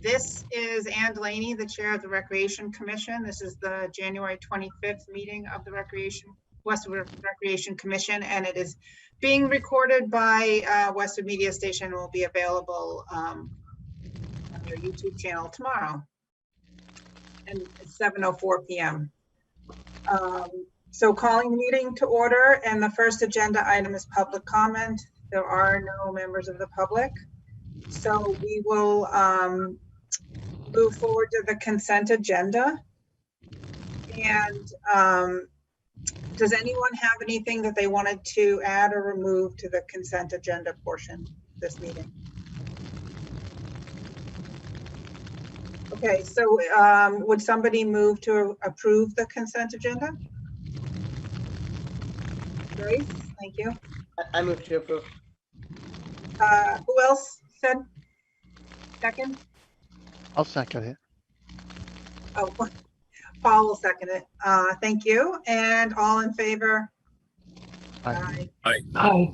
This is Ann Delaney, the chair of the Recreation Commission. This is the January 25th meeting of the Westwood Recreation Commission, and it is being recorded by Westwood Media Station and will be available on their YouTube channel tomorrow. And it's 7:04 p.m. So calling the meeting to order, and the first agenda item is public comment. There are no members of the public. So we will move forward to the consent agenda. And does anyone have anything that they wanted to add or remove to the consent agenda portion of this meeting? Okay, so would somebody move to approve the consent agenda? Grace, thank you. I move to approve. Who else said second? I'll second it. Oh, Paul will second it. Thank you. And all in favor? Aye. Aye. Aye.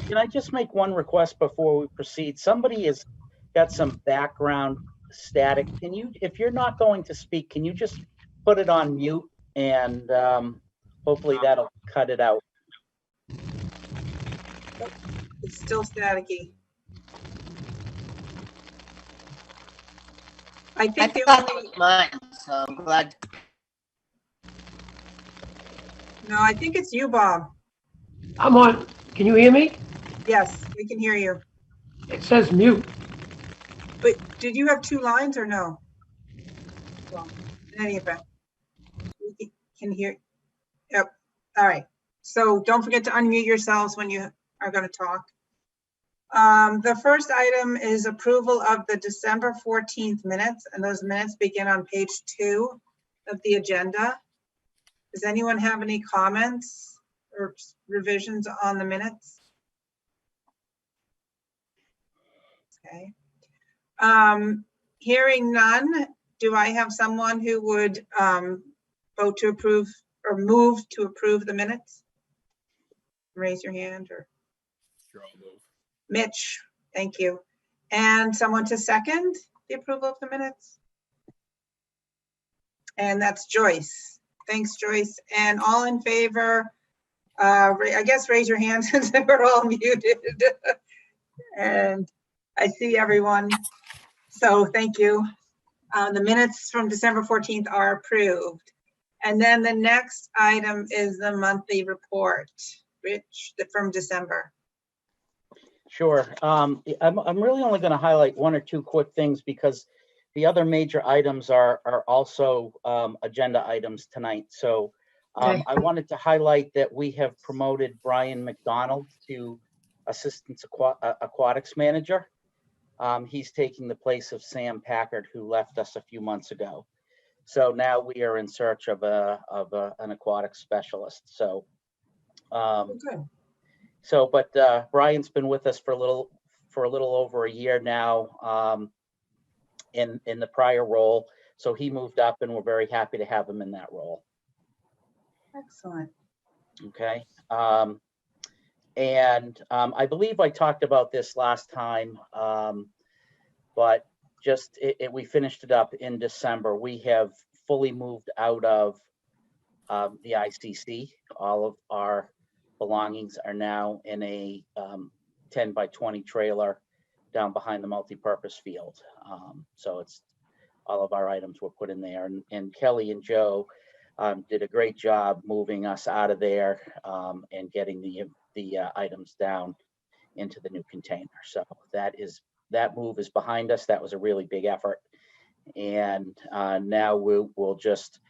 Can I just make one request before we proceed? Somebody has got some background static. Can you, if you're not going to speak, can you just put it on mute, and hopefully that'll cut it out. It's still staticky. I think the only, Mine, so I'm glad. no, I think it's you, Bob. I'm on. Can you hear me? Yes, we can hear you. It says mute. But did you have two lines or no? Well, in any event, we can hear. Yep. All right. So don't forget to unmute yourselves when you are going to talk. The first item is approval of the December 14th minutes, and those minutes begin on page 2 of the agenda. Does anyone have any comments or revisions on the minutes? Okay. Hearing none, do I have someone who would vote to approve or move to approve the minutes? Raise your hand. Or Sure, I'll move. Mitch, thank you. And someone to second the approval of the minutes? And that's Joyce. Thanks, Joyce. And all in favor, I guess raise your hands since we're all muted. And I see everyone. So thank you. The minutes from December 14th are approved. And then the next item is the monthly report. Rich, from December. Sure. I'm really only going to highlight one or two quick things, because the other major items are also agenda items tonight. So Okay. I wanted to highlight that we have promoted Brian McDonald to Assistant Aquatics Manager. He's taking the place of Sam Packard, who left us a few months ago. So now we are in search of an aquatics specialist. So. Good. So, but Brian's been with us for a little over a year now, in the prior role. So he moved up, and we're very happy to have him in that role. Excellent. Okay. And I believe I talked about this last time, but just we finished it up in December. We have fully moved out of the ICC. All of our belongings are now in a 10 by 20 trailer down behind the multi-purpose field. So it's all of our items were put in there, and Kelly and Joe did a great job moving us out of there and getting the items down into the new container. So that move is behind us. That was a really big effort, and now we'll just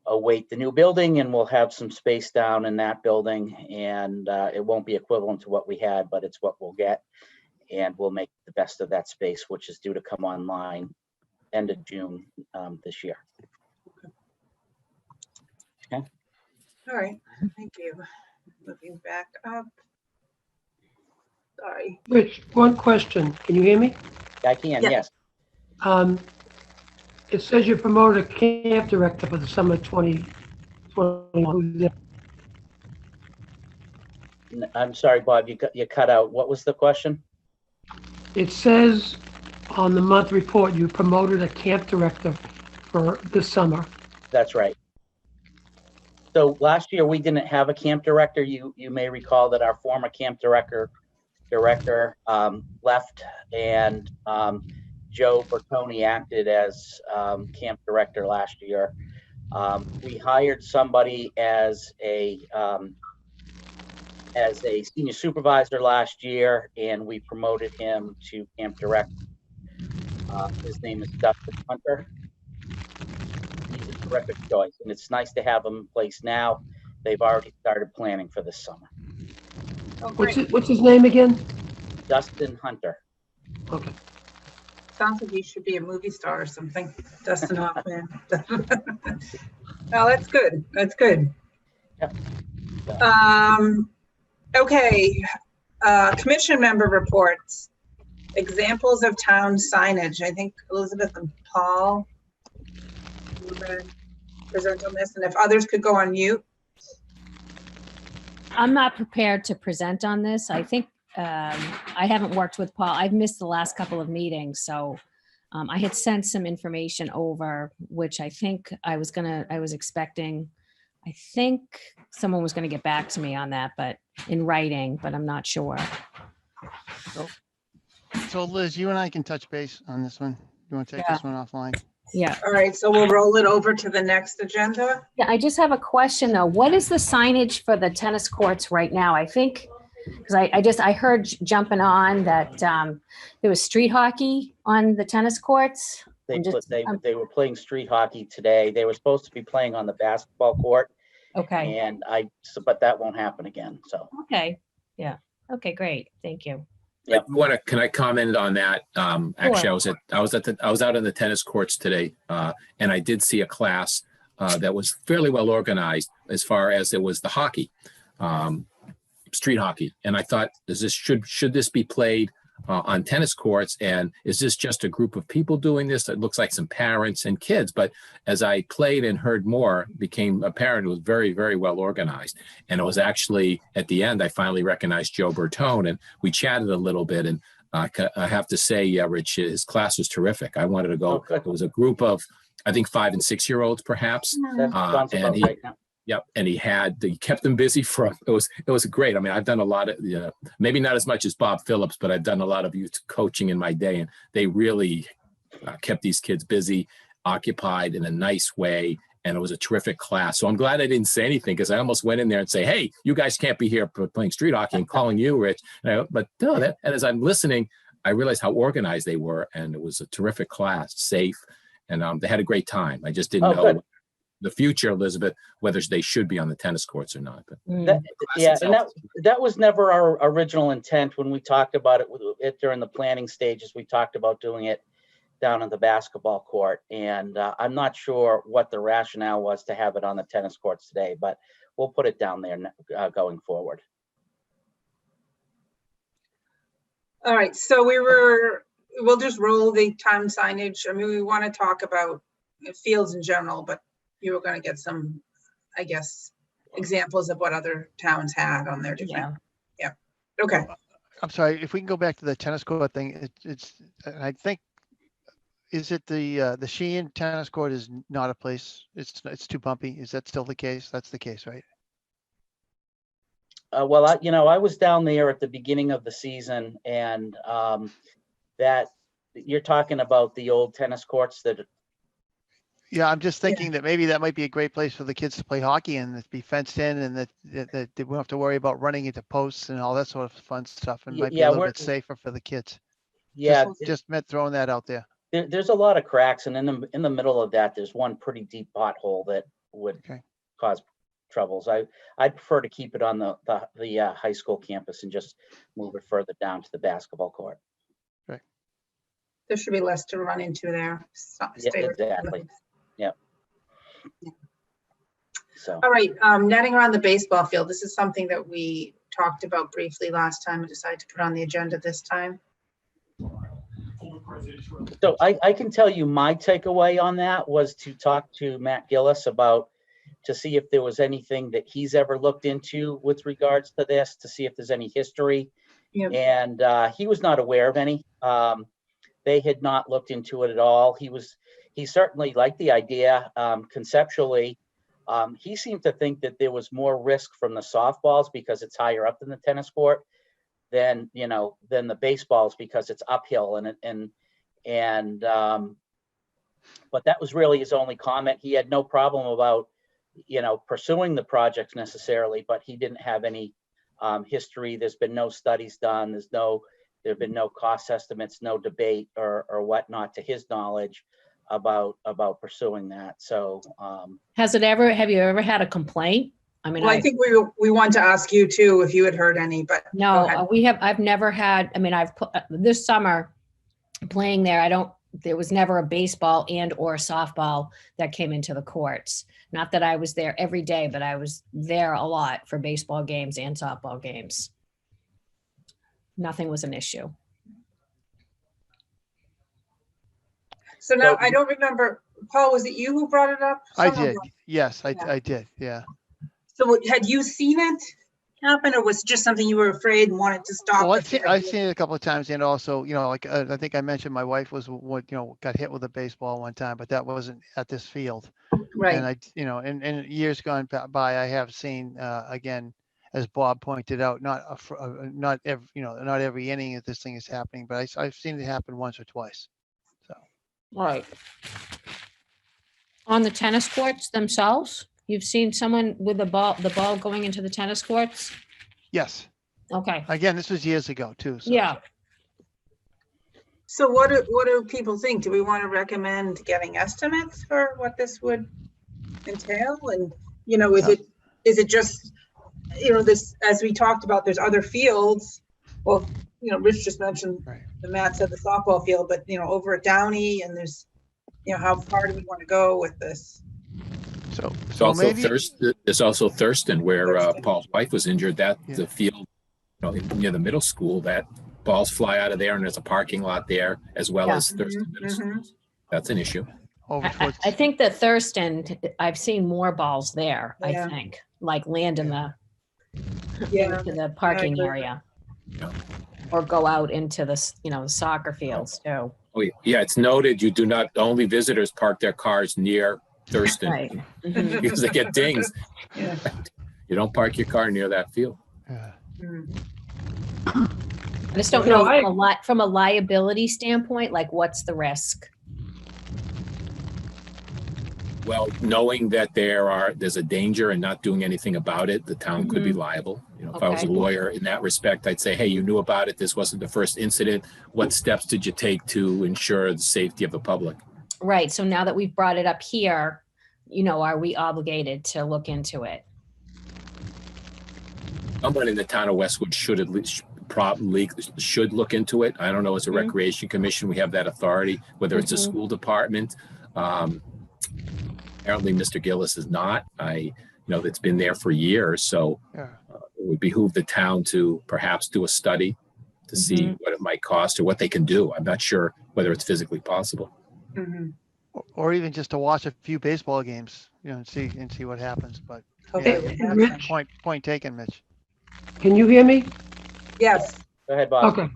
await the new building, and we'll have some space down in that building, and it won't be equivalent to what we had, but it's what we'll get, and we'll make the best of that space, which is due to come online end of June this year. Okay. All right. Thank you. Moving back up. Sorry. Rich, one question. Can you hear me? I can, Yeah. yes. It says you promoted a camp director for the summer 2021. I'm sorry, Bob, you cut out. What was the question? It says on the month report, you promoted a camp director for this summer. That's right. So last year we didn't have a camp director. You may recall that our former camp director left, and Joe Bertoni acted as camp director last year. We hired somebody as a senior supervisor last year, and we promoted him to camp director. His name is Dustin Hunter. He's a terrific choice, and it's nice to have him in place now. They've already started planning for this summer. Oh, great. What's his name again? Dustin Hunter. Okay. Sounds like he should be a movie star or something. Dustin Hoffman. Oh, that's good. That's good. Yep. Okay. Commission member reports. Examples of town signage. I think Elizabeth and Paul will present on this, and if others could go on mute. I'm not prepared to present on this. I think I haven't worked with Paul. I've missed the last couple of meetings, so I had sent some information over, which I think I was expecting. I think someone was going to get back to me on that, but in writing, but I'm not sure. So Liz, you and I can touch base on this one. You want to take this one offline? Yeah. All right, so we'll roll it over to the next agenda. Yeah, I just have a question though. What is the signage for the tennis courts right now? I think, because I heard jumping on that there was street hockey on the tennis courts. They were playing street hockey today. They were supposed to be playing on the basketball court. Okay. And but that won't happen again. So. Okay. Yeah. Okay, great. Thank you. Yep. Can I comment on that? Actually, Sure. I was out on the tennis courts today, and I did see a class that was fairly well organized as far as it was the hockey, street hockey. And I thought, should this be played on tennis courts? And is this just a group of people doing this? It looks like some parents and kids, but as I played and heard more, became apparent it was very, very well organized. And it was actually at the end, I finally recognized Joe Bertone, and we chatted a little bit. And I have to say, Rich, his class was terrific. I wanted to go. Oh, it was a group of, I think, 5 and 6 year olds, perhaps. That's And he, right now. Yep, and he kept them busy it was great. I mean, I've done a lot of, maybe not as much as Bob Phillips, but I've done a lot of youth coaching in my day, and they really kept these kids busy, occupied in a nice way, and it was a terrific class. So I'm glad I didn't say anything, because I almost went in there and say, "Hey, you guys can't be here playing street hockey," and calling you, Rich. But no, and as I'm listening, I realized how organized they were, and it was a terrific class, safe, and they had a great time. I just didn't know. Good. The future, Elizabeth, whether they should be on the tennis courts or not. But and that was never our original intent when we talked about it during the planning stages. We talked about doing it down on the basketball court, and I'm not sure what the rationale was to have it on the tennis courts today, but we'll put it down there going forward. All right, so we'll just roll the town signage. I mean, we want to talk about fields in general, but you were going to get some, I guess, examples of what other towns had on their different. Yeah. Okay. I'm sorry, if we can go back to the tennis court thing, I think, is it the Sheehan tennis court is not a place, it's too bumpy. Is that still the case? That's the case, right? Well, I was down there at the beginning of the season, and that you're talking about the old tennis courts that. Yeah, I'm just thinking that maybe that might be a great place for the kids to play hockey, and it be fenced in, and that they won't have to worry about running into posts and all that sort of fun stuff, and might be a little bit safer for the kids. Yeah, just meant throwing that out there. There's a lot of cracks, and in the middle of that, there's one pretty deep pothole that would cause troubles. I'd prefer to keep it on the high school campus and just move it further down to the basketball court. Right. There should be less to run into there. Exactly. Yep. So. All right, netting around the baseball field. This is something that we talked about briefly last time and decided to put on the agenda this time. So I can tell you my takeaway on that was to talk to Matt Gillis to see if there was anything that he's ever looked into with regards to this, to see if there's any history. Yep. And he was not aware of any. they had not looked into it at all. He certainly liked the idea conceptually. He seemed to think that there was more risk from the softballs because it's higher up than the tennis court than the baseballs because it's uphill but that was really his only comment. He had no problem about pursuing the project necessarily, but he didn't have any history. There's been no studies done. There have been no cost estimates, no debate or whatnot to his knowledge about pursuing that. So have you ever had a complaint? I mean, well, I think we want to ask you too, if you had heard any, but no, I've never had, I mean, I've put this summer playing there. There was never a baseball and or softball that came into the courts. Not that I was there every day, but I was there a lot for baseball games and softball games. Nothing was an issue. So now I don't remember, Paul, was it you who brought it up? I did. Yes, I did. Yeah. So had you seen it happen, or was it just something you were afraid and wanted to stop? Well, I've seen it a couple of times, and also, like I think I mentioned, my wife was what got hit with a baseball one time, but that wasn't at this field. Right. And in years gone by, I have seen again, as Bob pointed out, not every inning that this thing is happening, but I've seen it happen once or twice. So. Right. On the tennis courts themselves, you've seen someone with the ball going into the tennis courts? Yes. Okay. Again, this was years ago too. So. Yeah. So what do people think? Do we want to recommend getting estimates for what this would entail? And, is it just, this, as we talked about, there's other fields. Well, Rich just mentioned, right. Matt said the softball field, but, over at Downey, and there's, how far do we want to go with this? So there's also Thurston, where Paul's wife was injured. The field, near the middle school, that balls fly out of there, and there's a parking lot there as well as Thurston Middle School. That's an issue. I think that Thurston, I've seen more balls there. Yeah. I think, like land in the into the parking area, or go out into the soccer fields too. Oh yeah, it's noted you do not only visitors park their cars near Thurston, right. Because they get dings. Yeah. You don't park your car near that field. Yeah. I just don't know from a liability standpoint, like what's the risk? Well, knowing that there's a danger and not doing anything about it, the town could be liable. If I was a lawyer in that respect, I'd say, hey, you knew about it. This wasn't the first incident. What steps did you take to ensure the safety of the public? Right. So now that we've brought it up here, are we obligated to look into it? Someone in the town of Westwood should at least probably should look into it. I don't know, as a recreation commission, we have that authority, whether it's a school department. Apparently Mr. Gillis is not. I know that's been there for years. So it would behoove the town to perhaps do a study to see what it might cost or what they can do. I'm not sure whether it's physically possible. Or even just to watch a few baseball games, and see what happens. But Rich, point taken, Mitch. Can you hear me? Yes. Go ahead, Bob. Okay.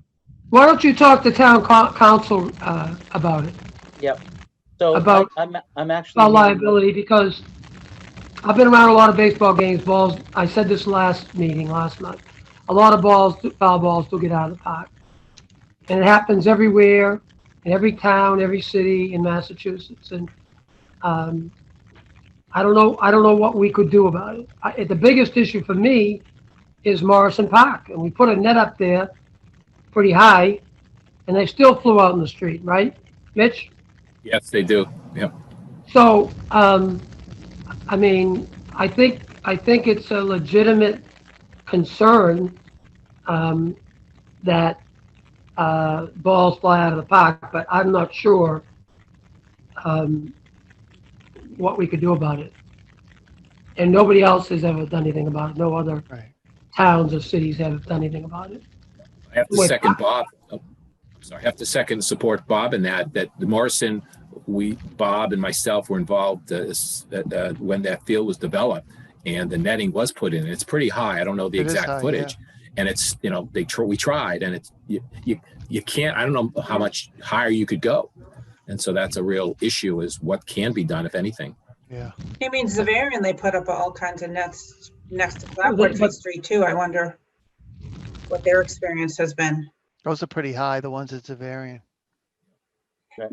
Why don't you talk to town council about it? Yep. So about I'm actually about liability, because I've been around a lot of baseball games. Balls. I said this last month. A lot of foul balls do get out of the park, and it happens everywhere, in every town, every city in Massachusetts. And I don't know what we could do about it. The biggest issue for me is Morrison Park, and we put a net up there pretty high, and they still flew out in the street, right, Mitch? Yes, they do. Yep. So, I mean, I think it's a legitimate concern that balls fly out of the park, but I'm not sure what we could do about it. And nobody else has ever done anything about it. No other towns or cities have done anything about it. I have to second Bob. I have to second support Bob in that the Morrison, Bob and myself were involved when that field was developed and the netting was put in. It's pretty high. I don't know the exact footage. and it's, you know, we tried, and it's, you can't, I don't know how much higher you could go. And so that's a real issue, is what can be done, if anything. Yeah. I mean, Zavarian, they put up all kinds of nets next to Blackboard Street too. I wonder what their experience has been. Those are pretty high, the ones at Zavarian.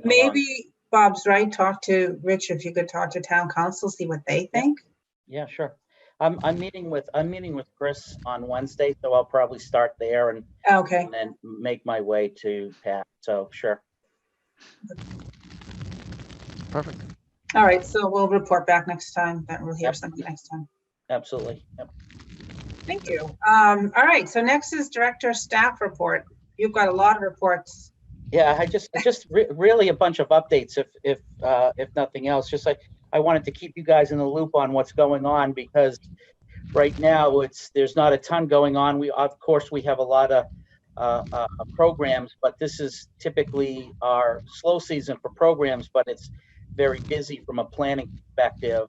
Maybe Bob's right. Talk to Rich, if you could talk to town council, see what they think. Yeah, sure. I'm meeting with Chris on Wednesday, so I'll probably start there and Okay. then make my way to Pat. So sure. Perfect. All right, so we'll report back next time. That we'll hear something next time. Absolutely. Yep. Thank you. All right, so next is director staff report. You've got a lot of reports. Yeah, really a bunch of updates, if nothing else. Just like I wanted to keep you guys in the loop on what's going on, because right now there's not a ton going on. We of course we have a lot of programs, but this is typically our slow season for programs, but it's very busy from a planning perspective.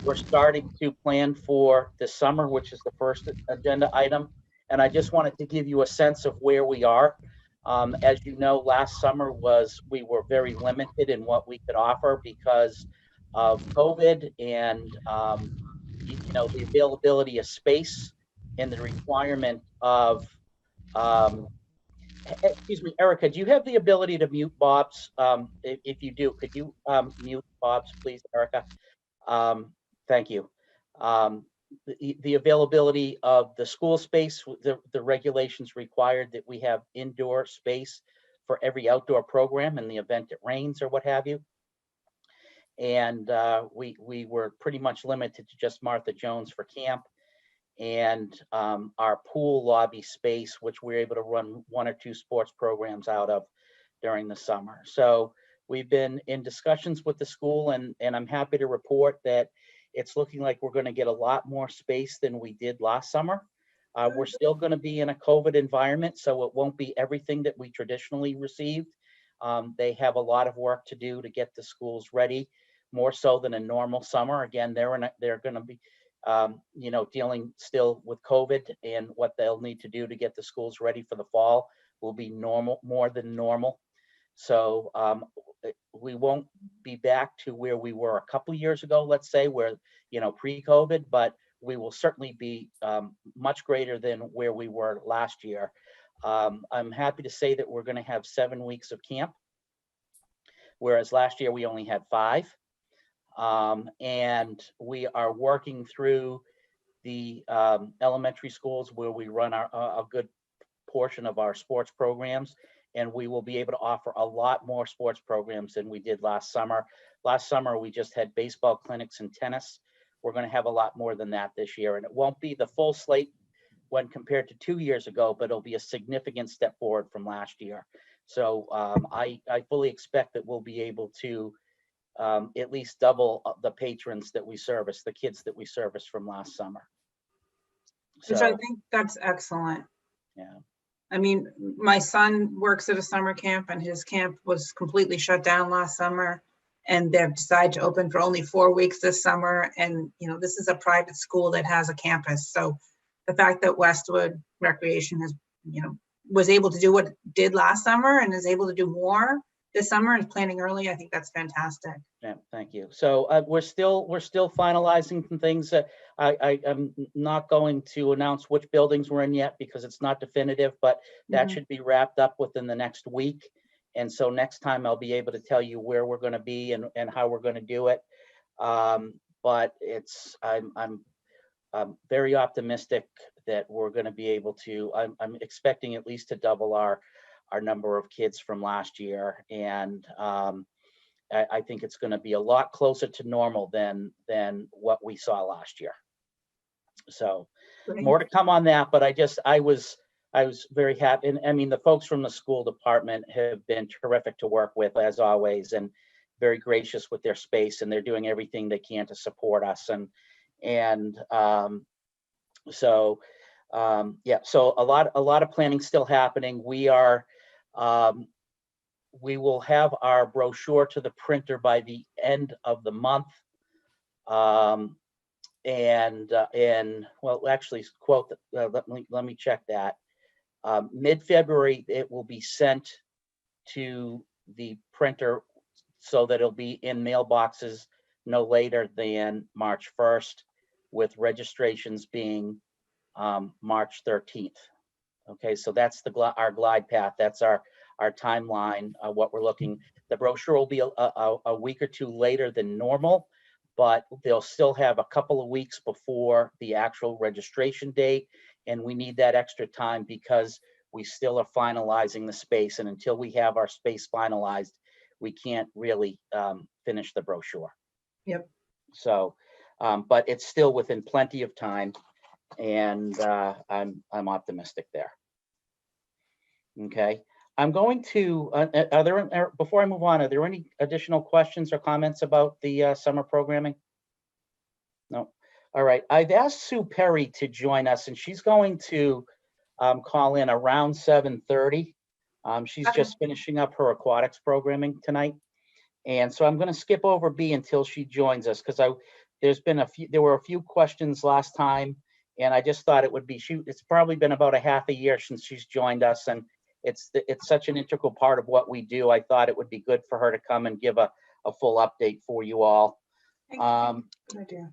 We're starting to plan for the summer, which is the first agenda item. And I just wanted to give you a sense of where we are. As you know, last summer we were very limited in what we could offer because of COVID and the availability of space and the requirement of excuse me, Erica, do you have the ability to mute Bob's? If you do, could you mute Bob's, please, Erica? Thank you. The availability of the school space, the regulations required that we have indoor space for every outdoor program in the event it rains or what have you. And we were pretty much limited to just Martha Jones for camp, and our pool lobby space, which we're able to run 1 or 2 sports programs out of during the summer. So we've been in discussions with the school, and I'm happy to report that it's looking like we're going to get a lot more space than we did last summer. We're still going to be in a COVID environment, so it won't be everything that we traditionally received. They have a lot of work to do to get the schools ready, more so than a normal summer. Again, they're going to be dealing still with COVID, and what they'll need to do to get the schools ready for the fall will be more than normal. So we won't be back to where we were a couple years ago, let's say, where, pre-COVID, but we will certainly be much greater than where we were last year. I'm happy to say that we're going to have 7 weeks of camp, whereas last year we only had 5. And we are working through the elementary schools where we run a good portion of our sports programs, and we will be able to offer a lot more sports programs than we did last summer. Last summer, we just had baseball clinics and tennis. We're going to have a lot more than that this year, and it won't be the full slate when compared to 2 years ago, but it'll be a significant step forward from last year. So I fully expect that we'll be able to at least double the patrons that we service, the kids that we service from last summer. Which I think that's excellent. Yeah. I mean, my son works at a summer camp, and his camp was completely shut down last summer, and they've decided to open for only 4 weeks this summer. And, this is a private school that has a campus. So the fact that Westwood Recreation has, was able to do what it did last summer and is able to do more this summer and planning early, I think that's fantastic. Yeah, thank you. So we're still finalizing some things. I'm not going to announce which buildings we're in yet because it's not definitive, but that should be wrapped up within the next week. And so next time I'll be able to tell you where we're going to be and how we're going to do it. But I'm very optimistic that we're going to be able to. I'm expecting at least to double our number of kids from last year, and I think it's going to be a lot closer to normal than what we saw last year. So more to come on that, but I was very happy. And I mean, the folks from the school department have been terrific to work with, as always, and very gracious with their space, and they're doing everything they can to support us. So a lot of planning still happening. We will have our brochure to the printer by the end of the month. well, actually, quote, let me check that. Mid-February, it will be sent to the printer so that it'll be in mailboxes no later than March 1st, with registrations being March 13th. Okay, so that's our glide path. That's our timeline, what we're looking. The brochure will be a week or two later than normal, but they'll still have a couple of weeks before the actual registration date. And we need that extra time because we still are finalizing the space. And until we have our space finalized, we can't really finish the brochure. Yep. So, but it's still within plenty of time. And I'm optimistic there. Okay, I'm going to, before I move on, are there any additional questions or comments about the summer programming? No. All right, I've asked Sue Perry to join us, and she's going to call in around 7:30. She's Okay. just finishing up her aquatics programming tonight. And so I'm going to skip over B until she joins us, because there were a few questions last time, and I just thought it would be, it's probably been about a half a year since she's joined us, and it's such an integral part of what we do. I thought it would be good for her to come and give a full update for you all. Good idea.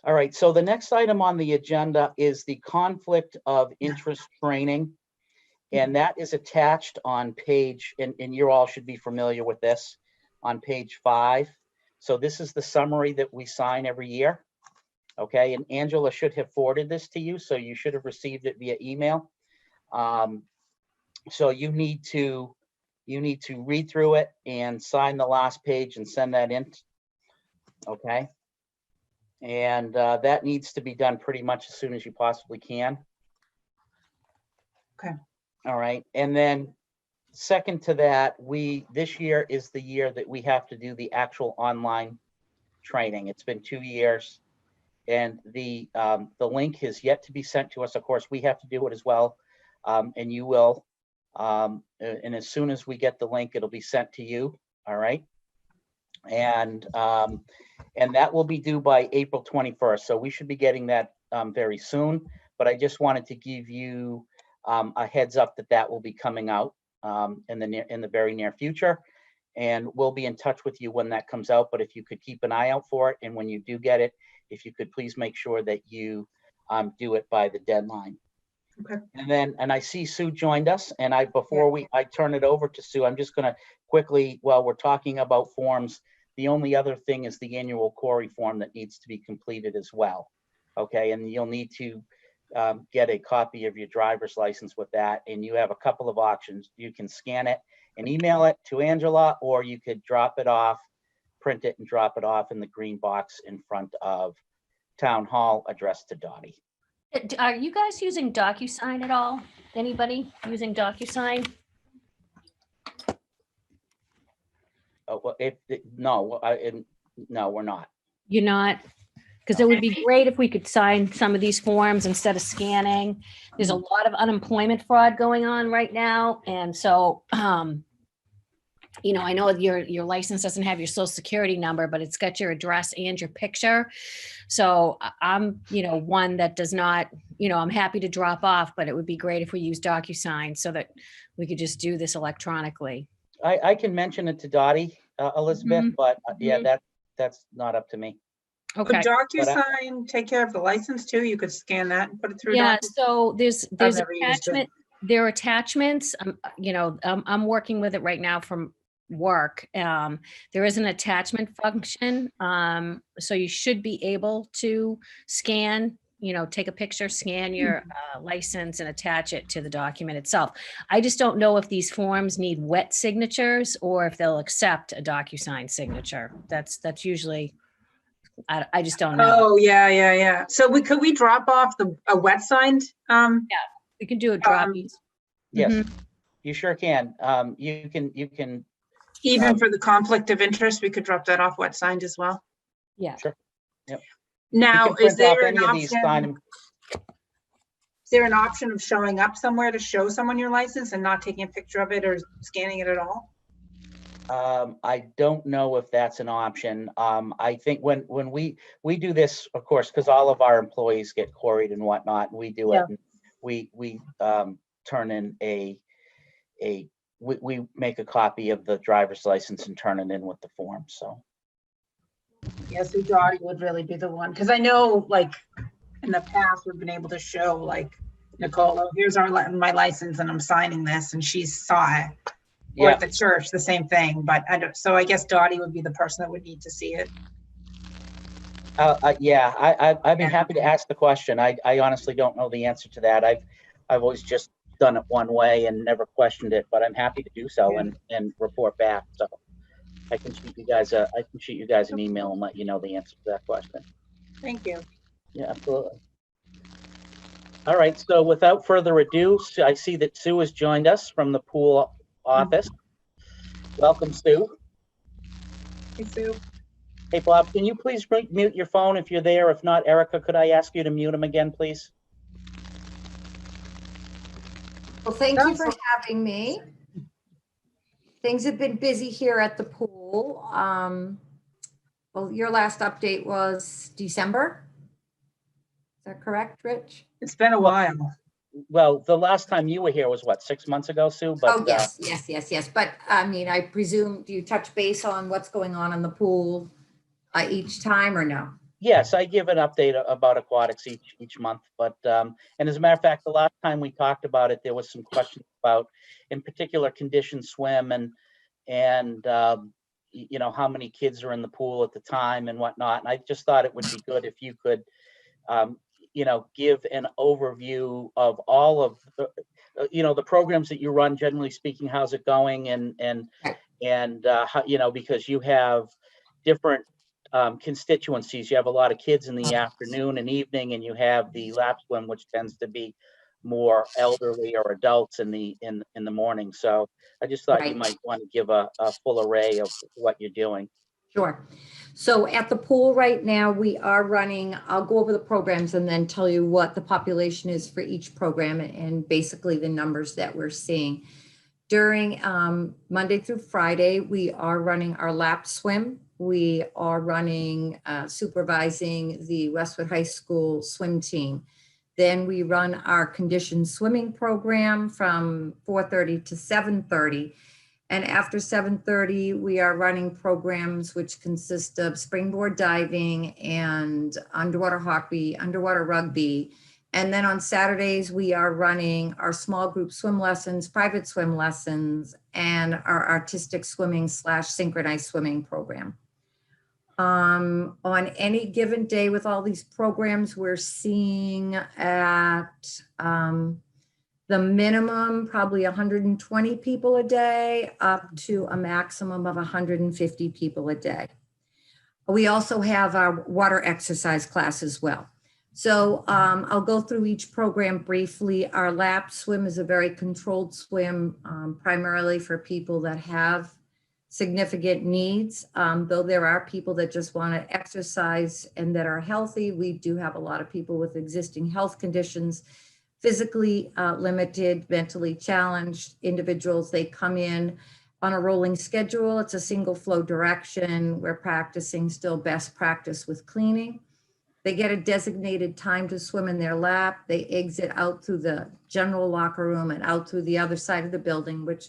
All right, so the next item on the agenda is the conflict of interest training. And that is attached on page, and you all should be familiar with this, on page 5. So this is the summary that we sign every year. Okay, and Angela should have forwarded this to you, so you should have received it via email. So you need to read through it and sign the last page and send that in. Okay. And that needs to be done pretty much as soon as you possibly can. Okay. All right. And then second to that, this year is the year that we have to do the actual online training. It's been 2 years, and the link has yet to be sent to us. Of course, we have to do it as well, and you will. And as soon as we get the link, it'll be sent to you. All right. And that will be due by April 21st. So we should be getting that very soon. But I just wanted to give you a heads up that will be coming out in the very near future. And we'll be in touch with you when that comes out. But if you could keep an eye out for it, and when you do get it, if you could please make sure that you do it by the deadline. Okay. And I see Sue joined us, and I turn it over to Sue, I'm just going to quickly, while we're talking about forms, the only other thing is the annual CORI form that needs to be completed as well. Okay, and you'll need to get a copy of your driver's license with that, and you have a couple of options. You can scan it and email it to Angela, or you could drop it off, print it and drop it off in the green box in front of Town Hall, addressed to Dottie. Are you guys using DocuSign at all? Anybody using DocuSign? Well, no, we're not. You're not? Because it would be great if we could sign some of these forms instead of scanning. There's a lot of unemployment fraud going on right now. And so, I know your license doesn't have your social security number, but it's got your address and your picture. So I'm, one that does not, I'm happy to drop off, but it would be great if we use DocuSign so that we could just do this electronically. I can mention it to Dottie, Elizabeth, but that's not up to me. Okay. Could DocuSign take care of the license too? You could scan that and put it through. Yeah. DocuSign? So there's never used it. attachment. There are attachments. I'm working with it right now from work. There is an attachment function. So you should be able to scan, take a picture, scan your license and attach it to the document itself. I just don't know if these forms need wet signatures or if they'll accept a DocuSign signature. That's usually, I just don't know. Oh, yeah. So could we drop off a wet signed? We can do a drop. Yes, you sure can. You can. Even for the conflict of interest, we could drop that off wet signed as well. Yeah. Sure. Yep. Now, is there an option? Is there an option of showing up somewhere to show someone your license and not taking a picture of it or scanning it at all? I don't know if that's an option. I think when we do this, of course, because all of our employees get quarried and whatnot, and we do it. And we turn in we make a copy of the driver's license and turn it in with the form. So. Yes, so Dottie would really be the one, because I know, like, in the past, we've been able to show, like, Nicole, oh, here's my license and I'm signing this, and she saw it. Or Yeah. at the church, the same thing, but so I guess Dottie would be the person that would need to see it. Yeah, I'd be happy to ask the question. I honestly don't know the answer to that. I've always just done it one way and never questioned it, but I'm happy to do so and report back. So I can shoot you guys an email and let you know the answer to that question. Thank you. Yeah, absolutely. All right, so without further ado, I see that Sue has joined us from the pool office. Welcome, Sue. Hey, Sue. Hey, Bob, can you please mute your phone if you're there? If not, Erica, could I ask you to mute him again, please? Well, thank you for having me. Things have been busy here at the pool. Well, your last update was December. Is that correct, Rich? It's been a while. Well, the last time you were here was what, 6 months ago, Sue? But, oh, yes. But I mean, I presume, do you touch base on what's going on in the pool each time or no? Yes, I give an update about aquatics each month. But and as a matter of fact, the last time we talked about it, there was some questions about, in particular, conditioned swim and you know, how many kids are in the pool at the time and whatnot. And I just thought it would be good if you could, you know, give an overview of all of the, you know, the programs that you run. Generally speaking, how's it going? And how, you know, because you have different constituencies. You have a lot of kids in the afternoon and evening, and you have the lap swim, which tends to be more elderly or adults in the morning. So I just thought you might want to give a full array of what you're doing. Sure. So at the pool right now, we are running, I'll go over the programs and then tell you what the population is for each program and basically the numbers that we're seeing. During Monday through Friday, we are running our lap swim. We are running, supervising the Westwood High School swim team. Then we run our conditioned swimming program from 4:30 to 7:30. And after 7:30, we are running programs which consist of springboard diving and underwater hockey, underwater rugby. And then on Saturdays, we are running our small group swim lessons, private swim lessons, and our artistic swimming / synchronized swimming program. On any given day with all these programs, we're seeing at the minimum, probably 120 people a day, up to a maximum of 150 people a day. We also have our water exercise class as well. So I'll go through each program briefly. Our lap swim is a very controlled swim, primarily for people that have significant needs. Though there are people that just want to exercise and that are healthy, we do have a lot of people with existing health conditions, physically limited, mentally challenged individuals. They come in on a rolling schedule. It's a single flow direction. We're practicing still best practice with cleaning. They get a designated time to swim in their lap. They exit out through the general locker room and out through the other side of the building, which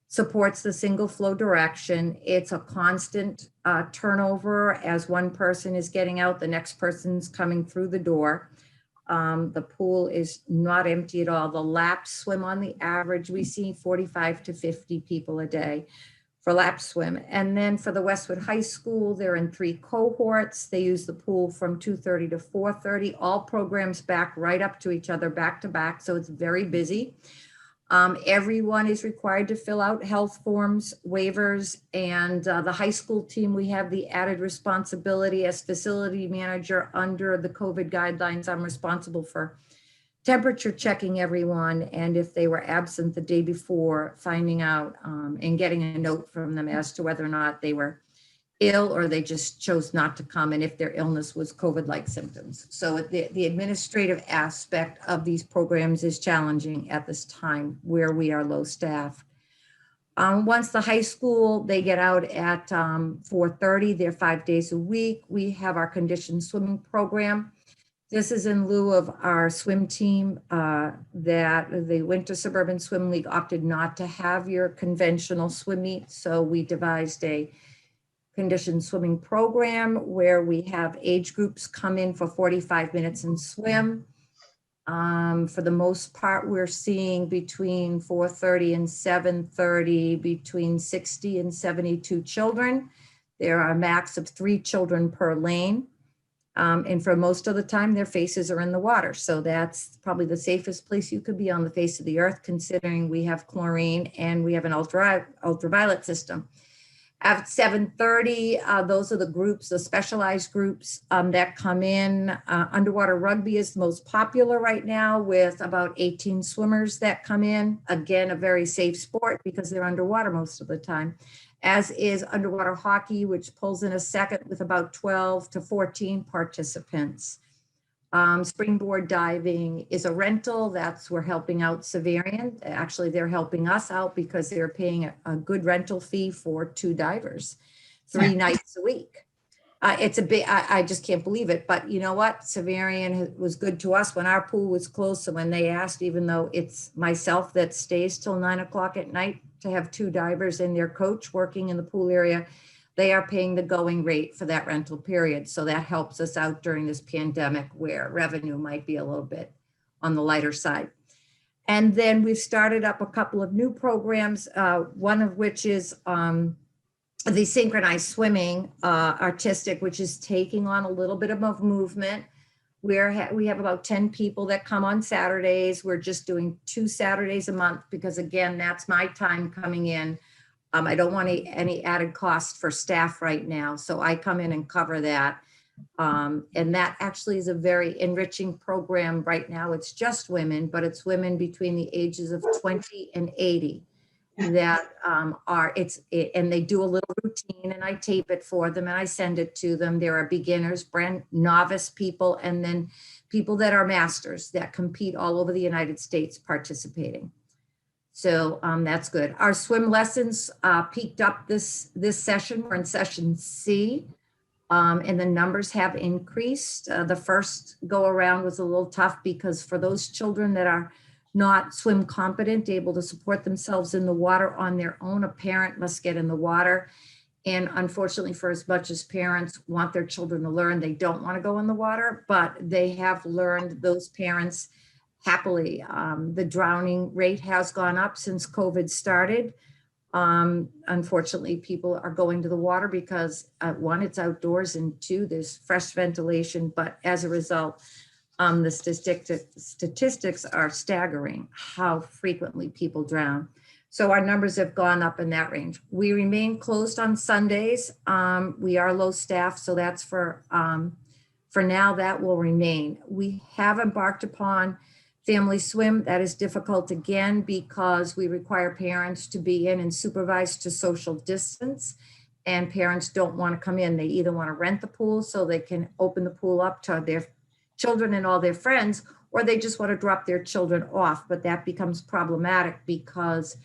supports the single flow direction. It's a constant turnover. As one person is getting out, the next person's coming through the door. The pool is not empty at all. The lap swim, on the average, we see 45 to 50 people a day for lap swim. And then for the Westwood High School, they're in 3 cohorts. They use the pool from 2:30 to 4:30, all programs back right up to each other, back to back. So it's very busy. Everyone is required to fill out health forms, waivers, and the high school team, we have the added responsibility as facility manager under the COVID guidelines. I'm responsible for temperature checking everyone, and if they were absent the day before, finding out and getting a note from them as to whether or not they were ill or they just chose not to come, and if their illness was COVID-like symptoms. So the administrative aspect of these programs is challenging at this time where we are low staffed. Once the high school, they get out at 4:30, they're 5 days a week. We have our conditioned swimming program. This is in lieu of our swim team that the Winter Suburban Swim League opted not to have your conventional swim meet. So we devised a conditioned swimming program where we have age groups come in for 45 minutes and swim. For the most part, we're seeing between 4:30 and 7:30, between 60 and 72 children. There are a max of 3 children per lane. And for most of the time, their faces are in the water. So that's probably the safest place you could be on the face of the earth, considering we have chlorine and we have an ultraviolet system. At 7:30, those are the groups, the specialized groups that come in. Underwater rugby is the most popular right now with about 18 swimmers that come in. Again, a very safe sport because they're underwater most of the time, as is underwater hockey, which pulls in a second with about 12 to 14 participants. Springboard diving is a rental. We're helping out Severian. Actually, they're helping us out because they're paying a good rental fee for 2 divers, 3 nights a week. It's a bit, I just can't believe it. But you know what? Severian was good to us when our pool was closed. So when they asked, even though it's myself that stays till 9 o'clock at night, to have 2 divers and their coach working in the pool area, they are paying the going rate for that rental period. So that helps us out during this pandemic where revenue might be a little bit on the lighter side. And then we've started up a couple of new programs, one of which is the synchronized swimming artistic, which is taking on a little bit of a movement. We have about 10 people that come on Saturdays. We're just doing 2 Saturdays a month because, again, that's my time coming in. I don't want any added cost for staff right now. So I come in and cover that. And that actually is a very enriching program right now. It's just women, but it's women between the ages of 20 and 80 that and they do a little routine and I tape it for them and I send it to them. There are beginners, brand novice people, and then people that are masters that compete all over the United States participating. So that's good. Our swim lessons peaked up this session. We're in session C, and the numbers have increased. The first go around was a little tough because for those children that are not swim competent, able to support themselves in the water on their own, a parent must get in the water. And unfortunately, for as much as parents want their children to learn, they don't want to go in the water, but they have learned, those parents, happily. The drowning rate has gone up since COVID started. Unfortunately, people are going to the water because 1, it's outdoors, and 2, there's fresh ventilation. But as a result, the statistics are staggering how frequently people drown. So our numbers have gone up in that range. We remain closed on Sundays. We are low staff, so that's for now that will remain. We have embarked upon family swim. That is difficult again because we require parents to be in and supervise to social distance, and parents don't want to come in. They either want to rent the pool so they can open the pool up to their children and all their friends, or they just want to drop their children off. But that becomes problematic because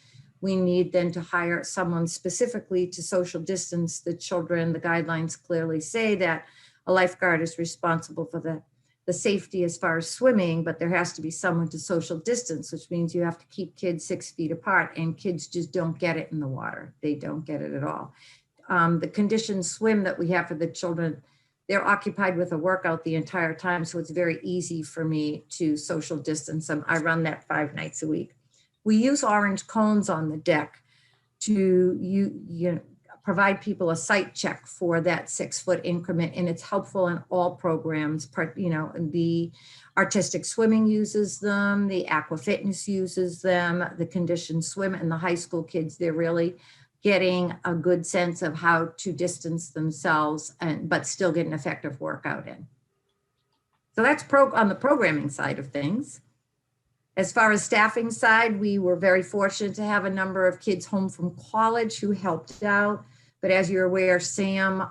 we need then to hire someone specifically to social distance the children. The guidelines clearly say that a lifeguard is responsible for the safety as far as swimming, but there has to be someone to social distance, which means you have to keep kids 6 feet apart, and kids just don't get it in the water. They don't get it at all. The conditioned swim that we have for the children, they're occupied with a workout the entire time. So it's very easy for me to social distance them. I run that 5 nights a week. We use orange cones on the deck to provide people a site check for that 6-foot increment. And it's helpful in all programs. The artistic swimming uses them, the aqua fitness uses them, the conditioned swim, and the high school kids, they're really getting a good sense of how to distance themselves but still get an effective workout in. So that's on the programming side of things. As far as staffing side, we were very fortunate to have a number of kids home from college who helped out. But as you're aware, Sam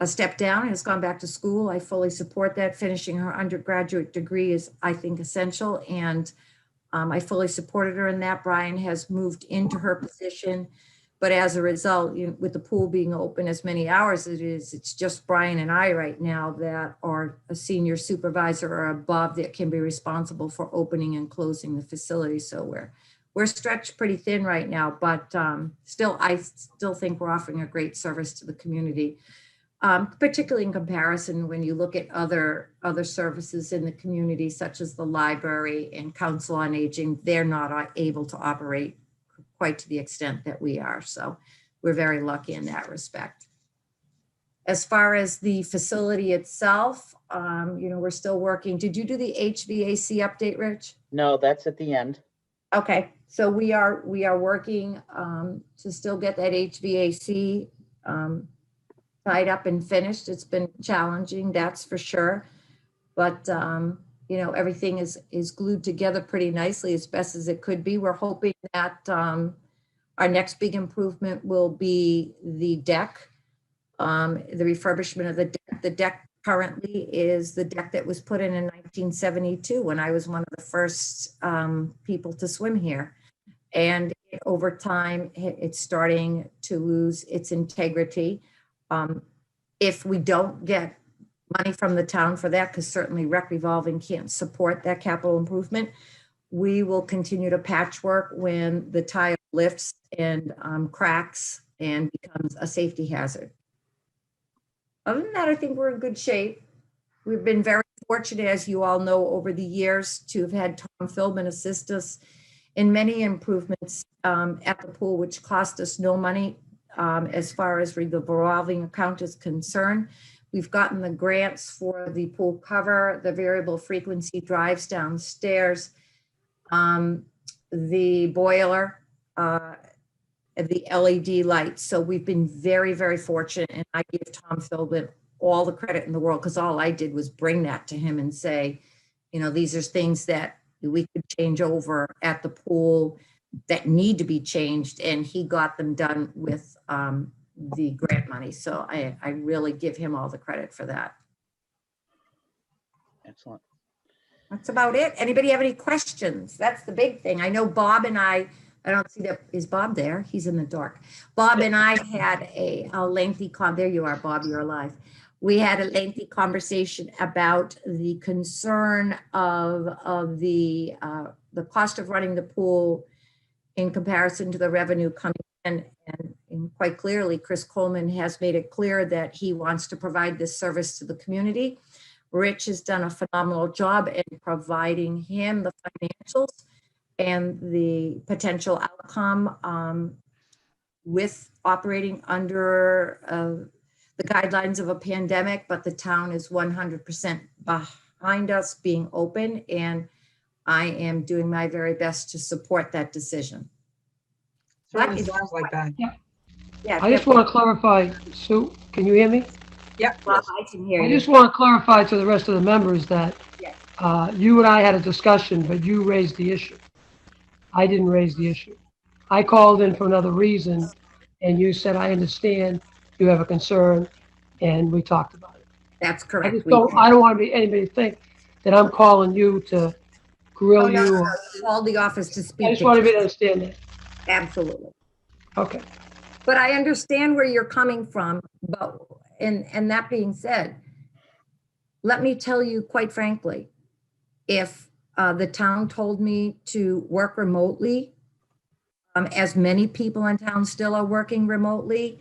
stepped down and has gone back to school. I fully support that. Finishing her undergraduate degree is, I think, essential. And I fully supported her in that. Brian has moved into her position. But as a result, with the pool being open as many hours as it is, it's just Brian and I right now that are a senior supervisor or above that can be responsible for opening and closing the facility. So we're stretched pretty thin right now, but I still think we're offering a great service to the community, particularly in comparison when you look at other services in the community, such as the library and Council on Aging. They're not able to operate quite to the extent that we are. So we're very lucky in that respect. As far as the facility itself, we're still working. Did you do the HVAC update, Rich? No, that's at the end. Okay, so we are working to still get that HVAC tied up and finished. It's been challenging, that's for sure. But everything is glued together pretty nicely as best as it could be. We're hoping that our next big improvement will be the deck, the refurbishment of the deck. The deck currently is the deck that was put in 1972 when I was one of the first people to swim here. And over time, it's starting to lose its integrity. If we don't get money from the town for that, because certainly rec revolving can't support that capital improvement, we will continue to patchwork when the tile lifts and cracks and becomes a safety hazard. Other than that, I think we're in good shape. We've been very fortunate, as you all know, over the years to have had Tom Philbin assist us in many improvements at the pool, which cost us no money as far as the revolving account is concerned. We've gotten the grants for the pool cover, the variable frequency drives downstairs, the boiler, the LED lights. So we've been very, very fortunate. And I give Tom Philbin all the credit in the world, because all I did was bring that to him and say, these are things that we could change over at the pool that need to be changed. And he got them done with the grant money. So I really give him all the credit for that. Excellent. That's about it. Anybody have any questions? That's the big thing. I know Bob and I don't see that. Is Bob there? He's in the dark. Bob and I had a lengthy there you are, Bob, you're alive. We had a lengthy conversation about the concern of the cost of running the pool in comparison to the revenue coming in. And quite clearly, Chris Coleman has made it clear that he wants to provide this service to the community. Rich has done a phenomenal job in providing him the financials and the potential outcome with operating under the guidelines of a pandemic, but the town is 100% behind us being open, and I am doing my very best to support that decision. Certainly sounds like that. Yeah, I just want to clarify, Sue, can you hear me? Yep. Bob, I can hear I you. just want to clarify to the rest of the members that you and I had a discussion, but you raised the issue. I didn't raise the issue. I called in for another reason, and you said, I understand you have a concern, and we talked about it. That's I correct. just don't, I don't want anybody to think that I'm calling you to grill you. No. Call the office to speak. I just want to understand that. Absolutely. Okay. But I understand where you're coming from. But and that being said, let me tell you quite frankly, if the town told me to work remotely, as many people in town still are working remotely,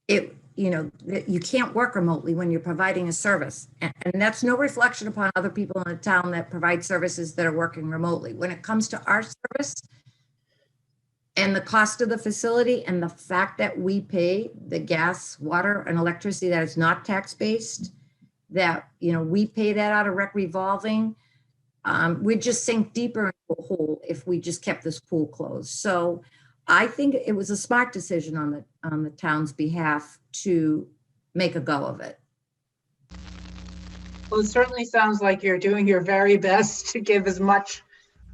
you can't work remotely when you're providing a service. And that's no reflection upon other people in the town that provide services that are working remotely. When it comes to our service and the cost of the facility and the fact that we pay the gas, water, and electricity that is not tax-based, that, we pay that out of rec revolving, we'd just sink deeper into a hole if we just kept this pool closed. So I think it was a smart decision on the town's behalf to make a go of it. Well, it certainly sounds like you're doing your very best to give as much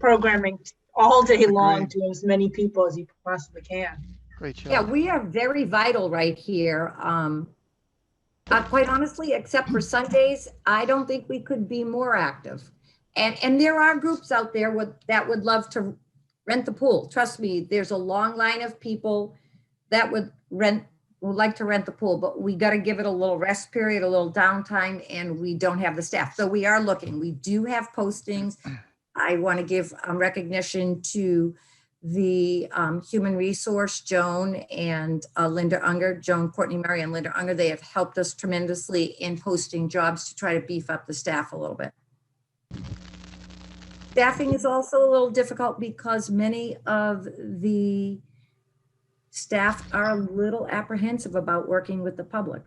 programming all day long to as many people as you possibly can. Great job. Yeah, we are very vital right here. Quite honestly, except for Sundays, I don't think we could be more active. And there are groups out there that would love to rent the pool. Trust me, there's a long line of people that would like to rent the pool, but we got to give it a little rest period, a little downtime, and we don't have the staff. So we are looking. We do have postings. I want to give recognition to the human resource, Joan and Linda Unger, Joan, Courtney Murray, and Linda Unger. They have helped us tremendously in posting jobs to try to beef up the staff a little bit. Staffing is also a little difficult because many of the staff are a little apprehensive about working with the public.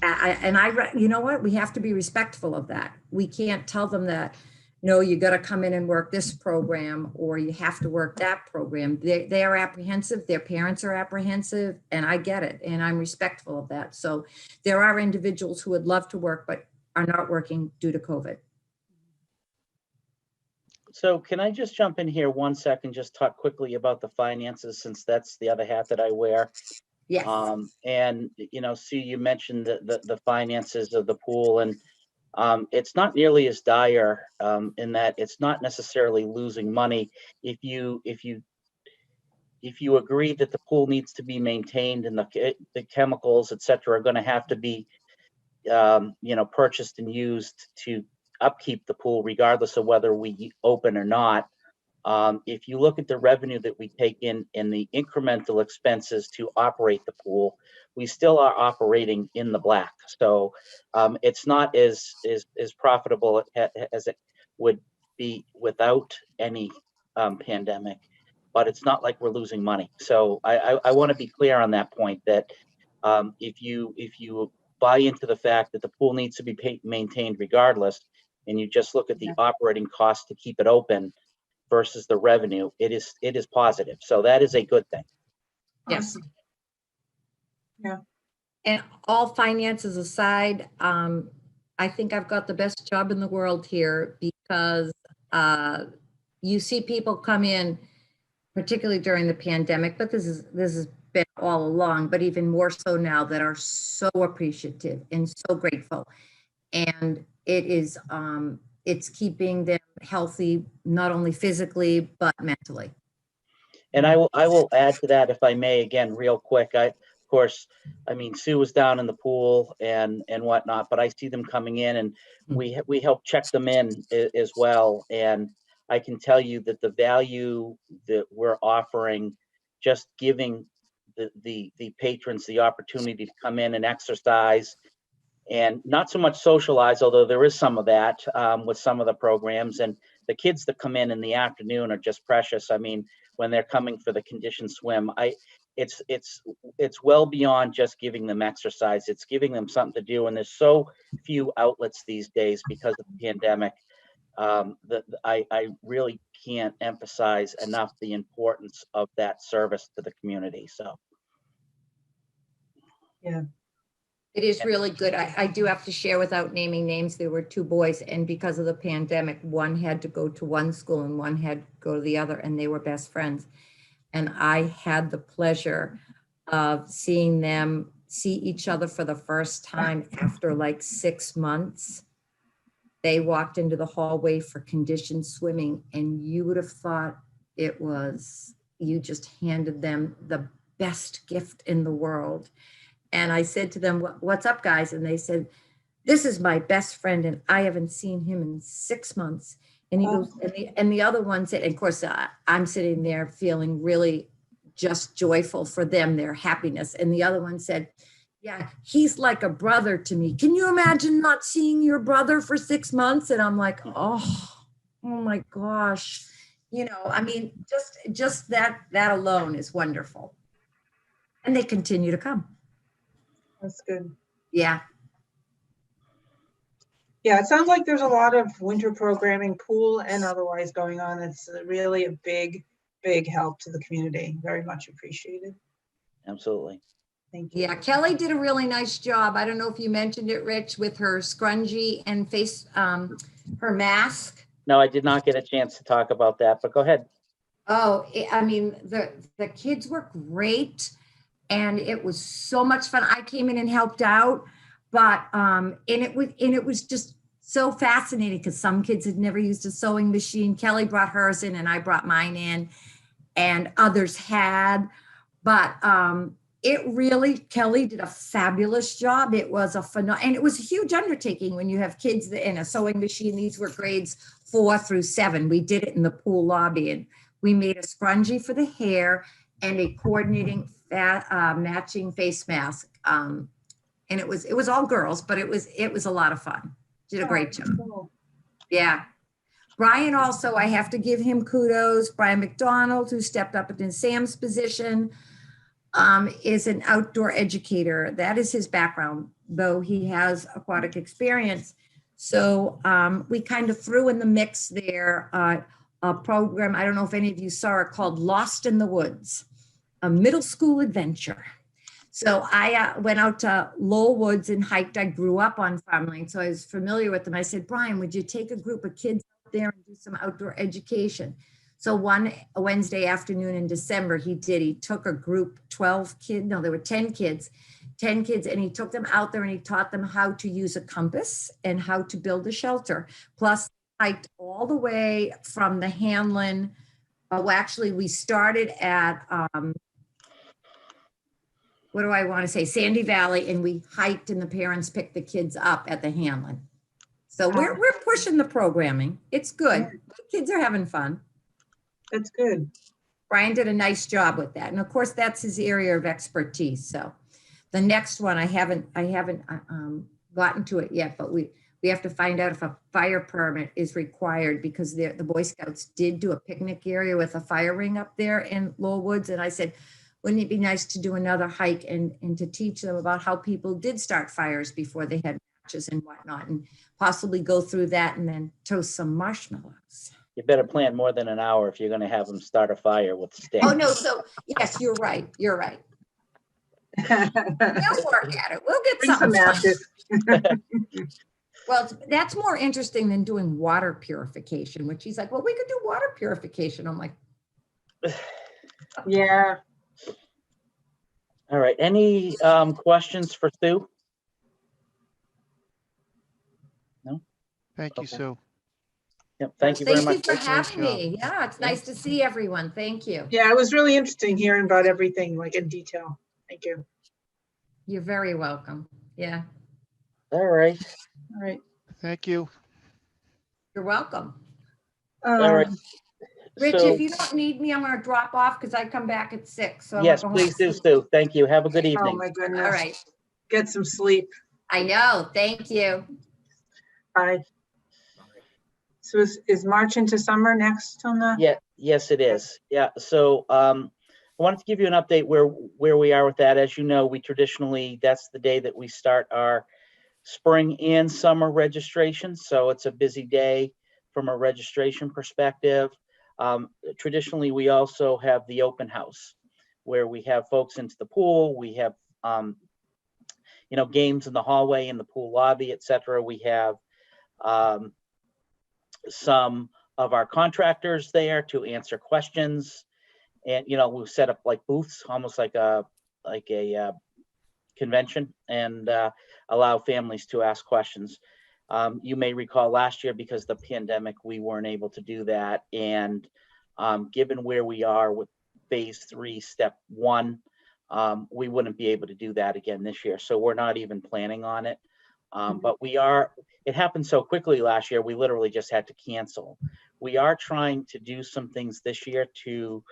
You know what? We have to be respectful of that. We can't tell them that, no, you got to come in and work this program or you have to work that program. They are apprehensive. Their parents are apprehensive, and I get it. And I'm respectful of that. So there are individuals who would love to work, but are not working due to COVID. So can I just jump in here 1 second, just talk quickly about the finances, since that's the other hat that I wear. Yes. And, you know, Sue, you mentioned the finances of the pool, and it's not nearly as dire in that it's not necessarily losing money. If you agree that the pool needs to be maintained and the chemicals, et cetera, are going to have to be, you know, purchased and used to upkeep the pool, regardless of whether we open or not. If you look at the revenue that we take in the incremental expenses to operate the pool, we still are operating in the black. So it's not as profitable as it would be without any pandemic, but it's not like we're losing money. So I want to be clear on that point, that if you buy into the fact that the pool needs to be maintained regardless, and you just look at the operating cost to keep it open versus the revenue, it is positive. So that is a good thing. Yes. Yeah. And all finances aside, I think I've got the best job in the world here, because you see people come in, particularly during the pandemic, but this has been all along, but even more so now, that are so appreciative and so grateful. And it is, it's keeping them healthy, not only physically, but mentally. And I will add to that, if I may, again, real quick. Of course, I mean, Sue was down in the pool and whatnot, but I see them coming in, and we help check them in as well. And I can tell you that the value that we're offering, just giving the patrons the opportunity to come in and exercise, and not so much socialize, although there is some of that with some of the programs. And the kids that come in the afternoon are just precious. I mean, when they're coming for the conditioned swim, it's well beyond just giving them exercise. It's giving them something to do. And there's so few outlets these days because of the pandemic that I really can't emphasize enough the importance of that service to the community. So. Yeah. It is really good. I do have to share, without naming names, there were two boys, and because of the pandemic, one had to go to one school and one had to go to the other, and they were best friends. And I had the pleasure of seeing them see each other for the first time after like 6 months. They walked into the hallway for conditioned swimming, and you would have thought it was, you just handed them the best gift in the world. And I said to them, "What's up, guys?" And they said, "This is my best friend, and I haven't seen him in 6 months." And he goes, and the other one said, and of course, I'm sitting there feeling really just joyful for them, their happiness. And the other one said, "Yeah, he's like a brother to me. Can you imagine not seeing your brother for 6 months?" And I'm like, oh my gosh. You know, I mean, just that alone is wonderful. And they continue to come. That's good. Yeah. Yeah, it sounds like there's a lot of winter programming, pool and otherwise, going on. It's really a big help to the community. Very much appreciated. Absolutely. Thank you. Yeah, Kelly did a really nice job. I don't know if you mentioned it, Rich, with her scrunchie and face, her mask. No, I did not get a chance to talk about that, but go ahead. Oh, I mean, the kids were great, and it was so much fun. I came in and helped out, but and it was just so fascinating because some kids had never used a sewing machine. Kelly brought hers in and I brought mine in, and others had. But it really, Kelly did a fabulous job. It was and it was a huge undertaking when you have kids in a sewing machine. These were grades 4 through 7. We did it in the pool lobby, and we made a scrunchie for the hair and a coordinating matching face mask. And it was all girls, but it was a lot of fun. Did a great job. Yeah. Brian also, I have to give him kudos. Brian McDonald, who stepped up into Sam's position, is an outdoor educator. That is his background, though he has aquatic experience. So we kind of threw in the mix there a program, I don't know if any of you saw it, called Lost in the Woods, a middle school adventure. So I went out to Lowell Woods and hiked. I grew up on farmland, so I was familiar with them. I said, Brian, would you take a group of kids out there and do some outdoor education? So one Wednesday afternoon in December, he did. He took a group, 12 kids, no, there were 10 kids, and he took them out there and he taught them how to use a compass and how to build a shelter. Plus, hiked all the way from the Hanlon. Well, actually, we started at, what do I want to say, Sandy Valley, and we hiked and the parents picked the kids up at the Hanlon. So we're pushing the programming. It's good. The kids are having fun. That's good. Brian did a nice job with that. And of course, that's his area of expertise. So the next one, I haven't gotten to it yet, but we have to find out if a fire permit is required, because the Boy Scouts did do a picnic area with a fire ring up there in Lowell Woods. And I said, wouldn't it be nice to do another hike and to teach them about how people did start fires before they had matches and whatnot, and possibly go through that and then toast some marshmallows. You better plan more than an hour if you're going to have them start a fire with sticks. Oh, no. So yes, you're right. You're right. We'll work at it. We'll get Bring some something. matches. Well, that's more interesting than doing water purification, which he's like, well, we could do water purification. I'm like, Yeah. All right. Any questions for Sue? No? Thank you, Okay. Sue. Yep. Thank you very much. Thank you for having me. Yeah, it's nice to see everyone. Thank you. Yeah, it was really interesting hearing about everything, like in detail. Thank you. You're very welcome. Yeah, All right. All right. Thank you. you're welcome. All right. Rich, So, if you don't need me, I'm going to drop off because I come back at 6. So I'm yes, gonna go home please do, and sleep. Sue. Thank you. Have a good Oh, evening. my goodness. All right. Get some sleep. I know. Thank you. Bye. So is March into summer next on the? Yeah, yes, it is. Yeah. So I wanted to give you an update where we are with that. As you know, we traditionally, that's the day that we start our spring and summer registration. So it's a busy day from a registration perspective. Traditionally, we also have the open house where we have folks into the pool. We have, games in the hallway, in the pool lobby, etc. We have some of our contractors there to answer questions, and we've set up like booths, almost like a convention, and allow families to ask questions. You may recall last year, because of the pandemic, we weren't able to do that, and given where we are with phase 3 step 1, we wouldn't be able to do that again this year, so we're not even planning on it. But it happened so quickly last year, we literally just had to cancel. We are trying to do some things this year to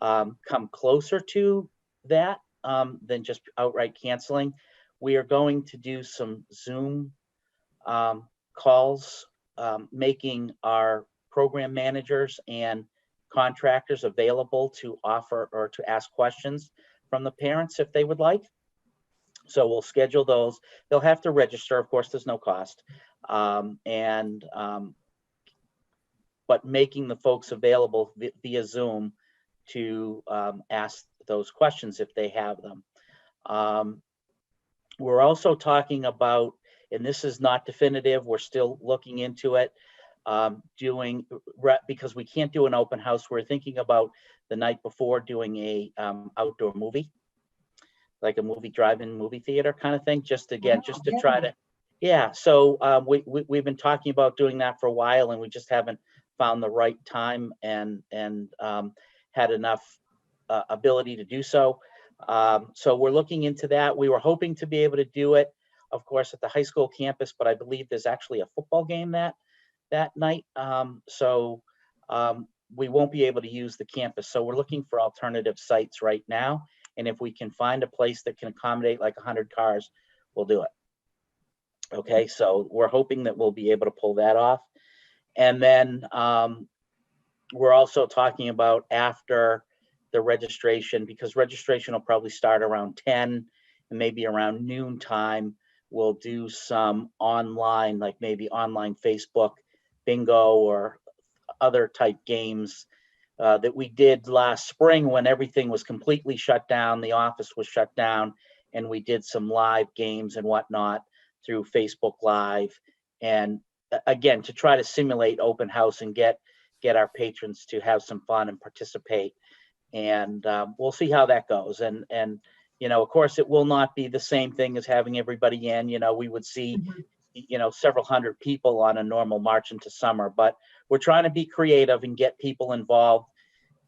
come closer to that than just outright canceling. We are going to do some Zoom calls, making our program managers and contractors available to offer or to ask questions from the parents if they would like. So we'll schedule those. They'll have to register. Of course, there's no cost. But making the folks available via Zoom to ask those questions if they have them. We're also talking about, and this is not definitive, we're still looking into it, because we can't do an open house, we're thinking about the night before doing a outdoor movie, like a drive-in movie theater kind of thing, just to try to Yeah, so we've been talking about doing that for a while, and we just haven't found the right time and had enough ability to do so. So we're looking into that. We were hoping to be able to do it, of course, at the high school campus, but I believe there's actually a football game that night. So we won't be able to use the campus. So we're looking for alternative sites right now. And if we can find a place that can accommodate like 100 cars, we'll do it. Okay, so we're hoping that we'll be able to pull that off. And then we're also talking about after the registration, because registration will probably start around 10 and maybe around noon time, we'll do some online, like maybe online Facebook bingo or other type games that we did last spring when everything was completely shut down, the office was shut down, and we did some live games and whatnot through Facebook Live. And again, to try to simulate open house and get our patrons to have some fun and participate. And we'll see how that goes. And you know, of course, it will not be the same thing as having everybody in. You know, we would see, you know, several hundred people on a normal March into summer, but we're trying to be creative and get people involved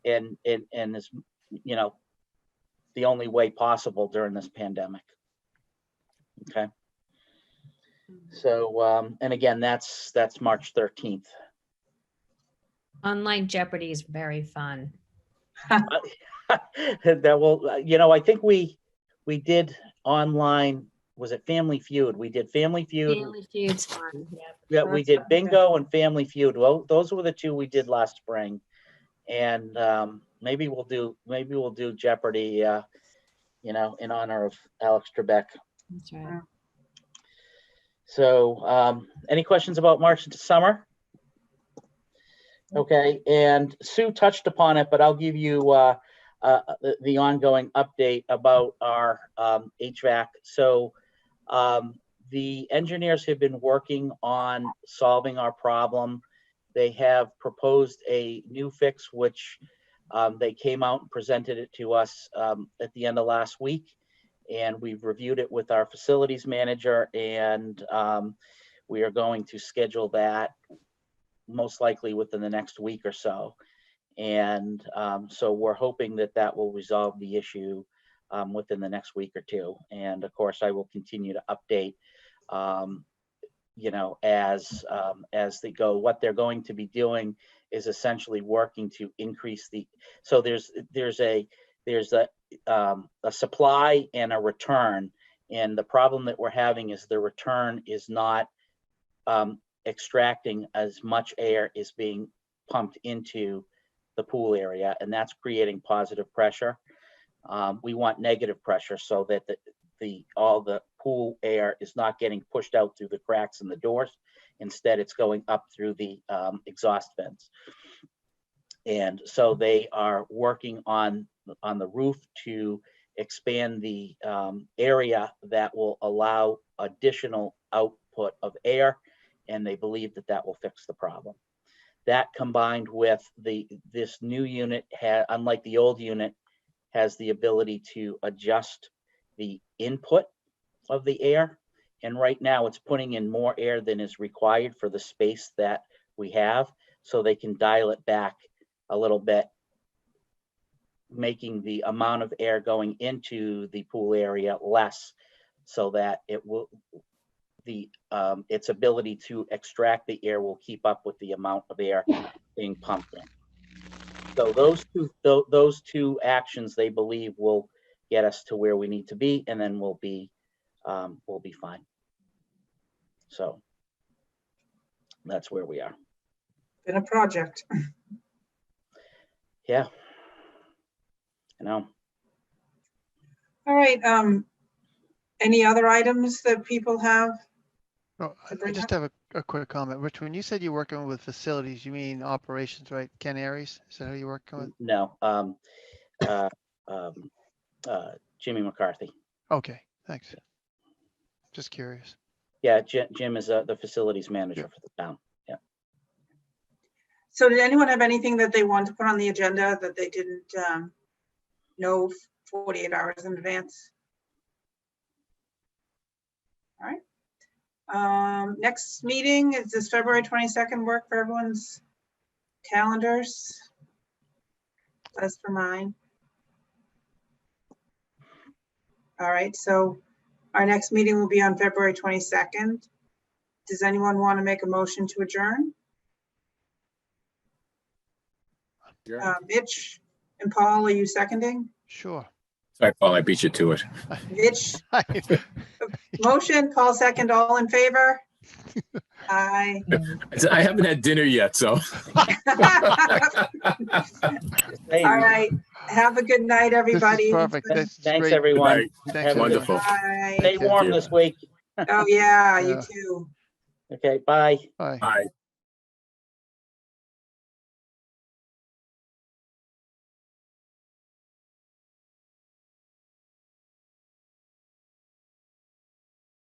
in as, you know, the only way possible during this pandemic. Okay. So, and again, that's March 13th. Online Jeopardy is very fun. That will, you know, I think we did online, was it Family Feud? We did Family Feud. Family Feud's fun. Yeah, we did bingo and Family Feud. Well, those were the two we did last spring. And maybe we'll do Jeopardy, you know, in honor of Alex Trebek. That's right. So any questions about March into summer? Okay, and Sue touched upon it, but I'll give you the ongoing update about our HVAC. So the engineers have been working on solving our problem. They have proposed a new fix, which they came out and presented it to us at the end of last week. And we've reviewed it with our facilities manager, and we are going to schedule that most likely within the next week or so. And so we're hoping that that will resolve the issue within the next week or two. And of course, I will continue to update, you know, as they go. What they're going to be doing is essentially working to increase the, so there's a supply and a return. And the problem that we're having is the return is not extracting as much air is being pumped into the pool area, and that's creating positive pressure. We want negative pressure so that all the pool air is not getting pushed out through the cracks in the doors. Instead, it's going up through the exhaust vents. And so they are working on the roof to expand the area that will allow additional output of air, and they believe that that will fix the problem. That combined with this new unit, unlike the old unit, has the ability to adjust the input of the air. And right now it's putting in more air than is required for the space that we have. So they can dial it back a little bit, making the amount of air going into the pool area less, so that it will, its ability to extract the air will keep up with the amount of air being pumped in. So those two actions, they believe, will get us to where we need to be, and then we'll be fine. So that's where we are. Been a project. Yeah, I know. All right. Any other items that people have? Oh, I just have a quick comment. Rich, when you said you're working with facilities, you mean operations, right? Ken Aries, is that who you're working with? No, Jimmy McCarthy. Okay, thanks. Just curious. Yeah, Jim is the facilities manager for the town. Yeah. So did anyone have anything that they wanted to put on the agenda that they didn't know 48 hours in advance? All right. Next meeting is this February 22nd work for everyone's calendars? As for mine. All right, so our next meeting will be on February 22nd. Does anyone want to make a motion to adjourn? Mitch and Paul, are you seconding? Sure. Sorry, Paul, I beat you to it. Mitch, motion, Paul second, all in favor? Aye. I haven't had dinner yet, so. All right, have a good night, This everybody. is perfect. This is Thanks, great. everyone. Good Thanks, Have a good- Wonderful. Bye. Stay warm you. this week. Oh, yeah, you Yeah. too. Okay, bye. Bye. Bye.